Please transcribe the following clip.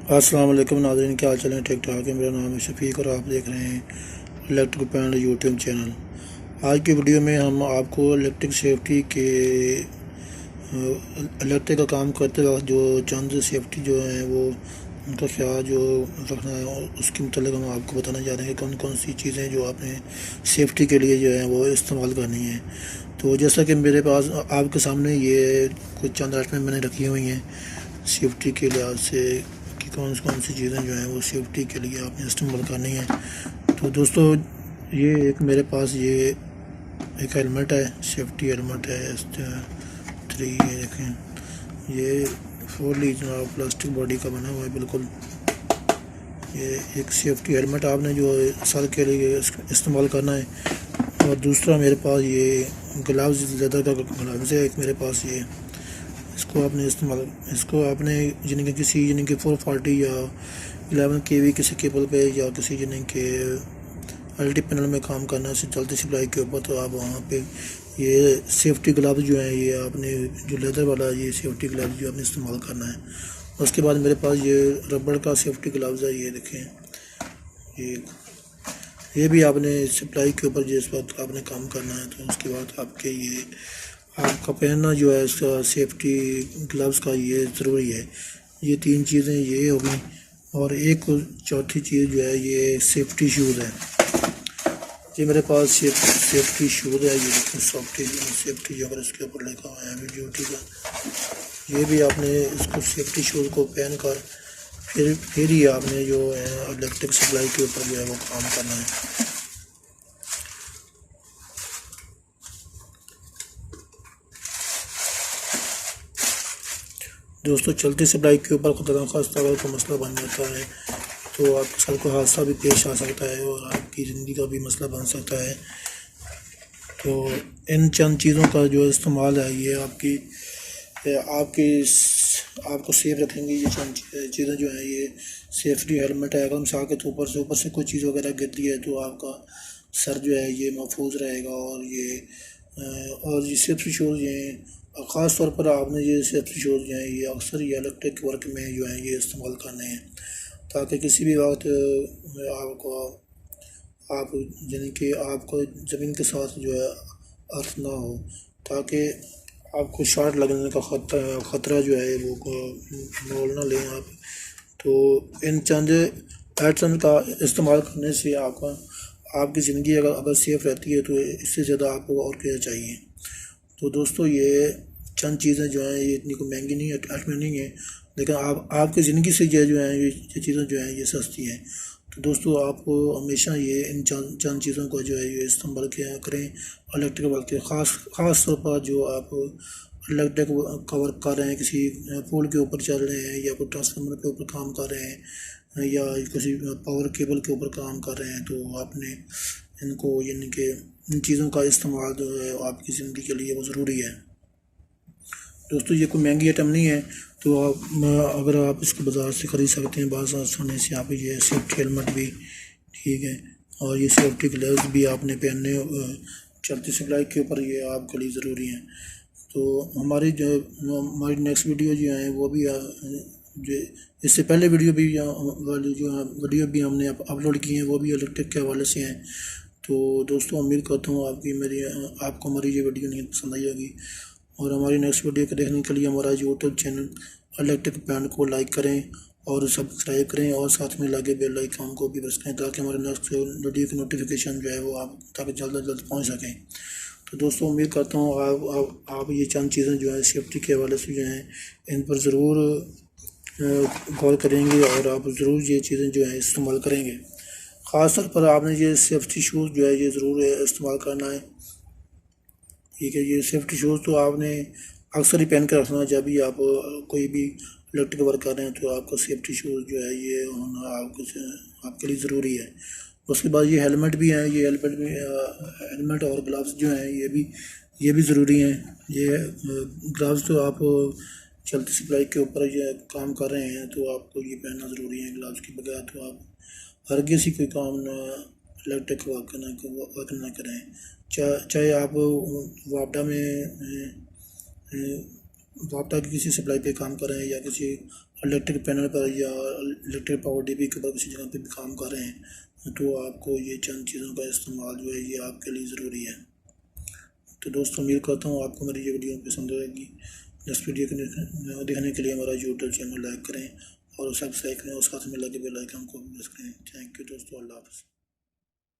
अस्सलाम वालेकुम नाज़रीन, क्या हाल चाल है? ठीक ठाक है। मेरा नाम है शफीक और आप देख रहे हैं इलेक्ट्रिक पैनल यूट्यूब चैनल। आज की वीडियो में हम आपको इलेक्ट्रिक सेफ्टी के इलेक्ट्रिक का काम करते वक्त जो चंद सेफ्टी जो है वो उनका ख्याल जो रखना है और उसके मतलब हम आपको बताना चाह रहे हैं कि कौन कौन सी चीज़ें जो आपने सेफ्टी के लिए जो है वो इस्तेमाल करनी है। तो जैसा कि मेरे पास आपके सामने ये कुछ चंद आइटमें मैंने रखी हुई हैं सेफ्टी के लिहाज से कि कौन कौन सी चीज़ें जो हैं वो सेफ्टी के लिए आपने इस्तेमाल करनी है। तो दोस्तों, ये एक मेरे पास ये एक हेलमेट है, सेफ्टी हेलमेट है S3। ये देखें, ये फुली जनाब प्लास्टिक बॉडी का बना हुआ है बिल्कुल। ये एक सेफ्टी हेलमेट आपने जो सर के लिए इस्तेमाल करना है। और दूसरा मेरे पास ये ग्लव्स, लेदर का ग्लव्स है एक मेरे पास। ये इसको आपने यानी कि किसी यानी कि 440 या 11 kV किसी केबल पे या किसी यानी कि एलटी पैनल में काम करना है चलती सप्लाई के ऊपर, तो आप वहाँ पे ये सेफ्टी ग्लव्स जो है ये आपने जो लेदर वाला ये सेफ्टी ग्लव्स जो आपने इस्तेमाल करना है। उसके बाद मेरे पास ये रबड़ का सेफ्टी ग्लव्स है। ये देखें, ये भी आपने सप्लाई के ऊपर जिस वक्त आपने काम करना है तो उसके बाद आपके ये आपका पहनना जो है इसका सेफ्टी ग्लव्स का ये ज़रूरी है। ये तीन चीज़ें ये हो गई। और एक चौथी चीज़ जो है ये सेफ्टी शूज़ है। ये मेरे पास सेफ्टी शूज़ है। ये देखिए सेफ्टी जो अगर इसके ऊपर लिखा हुआ है ड्यूटी का, ये भी आपने इसको सेफ्टी शूज़ को पहन कर फिर ही आपने जो है इलेक्ट्रिक सप्लाई के ऊपर जो है वो काम करना है। दोस्तों, चलती सप्लाई के ऊपर खुदा खास्ता अगर कोई मसला बन जाता है तो आपके साथ कोई हादसा भी पेश आ सकता है और आपकी ज़िंदगी का भी मसला बन सकता है। तो इन चंद चीज़ों का जो इस्तेमाल है ये आपकी आपको सेफ रखेंगी। ये चंद चीज़ें जो हैं ये सेफ्टी हेलमेट है। अगर हम साके तो ऊपर से कोई चीज़ वगैरह गिरती है तो आपका सर जो है ये महफूज रहेगा। और ये सेफ्टी शूज़ ये ख़ास तौर पर आपने ये सेफ्टी शूज़ जो हैं ये अक्सर ये इलेक्ट्रिक वर्क में जो है ये इस्तेमाल करने हैं ताकि किसी भी वक्त आप यानी कि आपको ज़मीन के साथ जो है अर्थ ना हो, ताकि आपको शॉर्ट लगने का ख़तरा जो है वो मोल ना लें आप। तो इन चंद पैटर्न का इस्तेमाल करने से आपकी ज़िंदगी अगर सेफ़ रहती है तो इससे ज़्यादा आपको और क्या चाहिए। तो दोस्तों, ये चंद चीज़ें जो हैं ये इतनी कोई महंगी नहीं है, आइटमें नहीं है, लेकिन आपकी ज़िंदगी से ये जो है ये चीज़ें जो हैं ये सस्ती हैं। तो दोस्तों, आप हमेशा ये इन चंद चीज़ों को जो है ये इस्तेमाल करें इलेक्ट्रिक वर्क के ख़ास तौर पर जो आप इलेक्ट्रिक का वर्क कर रहे हैं, किसी पोल के ऊपर चल रहे हैं या कोई ट्रांसफार्मर के ऊपर काम कर रहे हैं या किसी पावर केबल के ऊपर काम कर रहे हैं, तो आपने इनको यानी कि इन चीज़ों का इस्तेमाल जो है आपकी ज़िंदगी के लिए वो ज़रूरी है। दोस्तों, ये कोई महंगी आइटम नहीं है, तो अगर आप इसको बाज़ार से ख़रीद सकते हैं बाज़ार सोने से। आप ये सेफ्टी हेलमेट भी ठीक है और ये सेफ्टी ग्लव्स भी आपने पहनने चलती सप्लाई के ऊपर ये आपके लिए ज़रूरी हैं। तो हमारी नेक्स्ट वीडियो जो है वो भी जो इससे पहले वीडियो भी वाली जो वीडियो भी हमने अपलोड की हैं वो भी इलेक्ट्रिक के हवाले से हैं। तो दोस्तों, उम्मीद करता हूँ आपको हमारी ये वीडियो नहीं पसंद आई होगी और हमारी नेक्स्ट वीडियो को देखने के लिए हमारा यूट्यूब चैनल इलेक्ट्रिक पैनल को लाइक करें और सब्सक्राइब करें और साथ में लगे बेल आइकन को भी प्रेस करें ताकि हमारे नेक्स्ट वीडियो की नोटिफिकेशन जो है वो आप ताकि जल्द से जल्द पहुँच सकें। तो दोस्तों, उम्मीद करता हूँ आप ये चंद चीज़ें जो है सेफ्टी के हवाले से जो हैं इन पर ज़रूर गौर करेंगे और आप ज़रूर ये चीज़ें जो हैं इस्तेमाल करेंगे। ख़ास तौर पर आपने ये सेफ्टी शूज़ जो है ये ज़रूर इस्तेमाल करना है। ठीक है, ये सेफ्टी शूज़ तो आपने अक्सर ही पहन कर रखना है जब भी आप कोई भी इलेक्ट्रिक वर्क कर रहे हैं, तो आपका सेफ्टी शूज़ जो है ये होना आपके लिए ज़रूरी है। उसके बाद ये हेलमेट भी है। ये हेलमेट और ग्लव्स जो हैं ये भी ज़रूरी हैं। ये ग्लव्स तो आप चलती सप्लाई के ऊपर ये काम कर रहे हैं तो आपको ये पहनना ज़रूरी है। ग्लव्स के बगैर तो आप हर किसी कोई काम ना इलेक्ट्रिक वर्क ना करें, चाहे आप वापडा की किसी सप्लाई पे काम कर रहे हैं या किसी इलेक्ट्रिक पैनल पर या इलेक्ट्रिक पावर डीबी के ऊपर किसी जगह पे भी काम कर रहे हैं तो आपको ये चंद चीज़ों का इस्तेमाल जो है ये आपके लिए ज़रूरी है। तो दोस्तों उम्मीद करता हूँ आपको मेरी ये वीडियो पसंद आएगी। नेक्स्ट वीडियो को देखने के लिए हमारा यूट्यूब चैनल लाइक करें और सब्सक्राइब करें और साथ में लगे बेल आइकन को प्रेस करें। थैंक यू दोस्तों, अल्लाह हाफ़िज़।